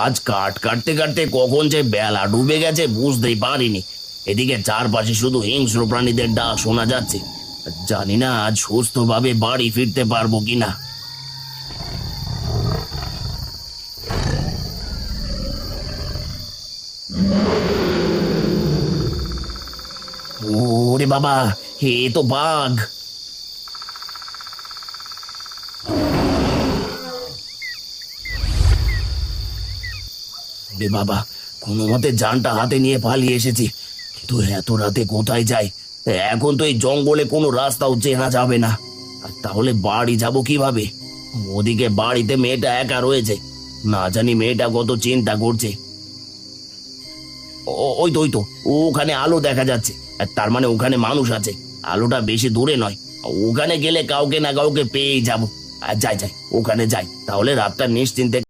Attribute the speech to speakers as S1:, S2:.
S1: আজ কাঠ কাটতে কাটতে কখন যে বেলা ডুবে গেছে বুঝতেই পারিনি। এদিকে চারপাশে শুধু হিংস্র প্রাণীদের ডাক শোনা যাচ্ছে। জানি না আজ সুস্থভাবে বাড়ি ফিরতে পারবো কিনা। ওরে বাবা, এ তো বাঘ! রে বাবা, কোনো মতে জানটা হাতে নিয়ে পালিয়ে এসেছি, কিন্তু এত রাতে কোথায় যাই? এখন তো এই জঙ্গলে কোনো রাস্তাও চেনা যাবে না। আর তাহলে বাড়ি যাব কিভাবে? ওদিকে বাড়িতে মেয়েটা একা রয়েছে, না জানি মেয়েটা কত চিন্তা করছে। ওই তো ওখানে আলো দেখা যাচ্ছে, আর তার মানে ওখানে মানুষ আছে। আলোটা বেশি দূরে নয়, ওখানে গেলে কাউকে না কাউকে পেয়েই যাবো। আর যাই যাই, ওখানে যাই, তাহলে রাতটা নিশ্চিন্তে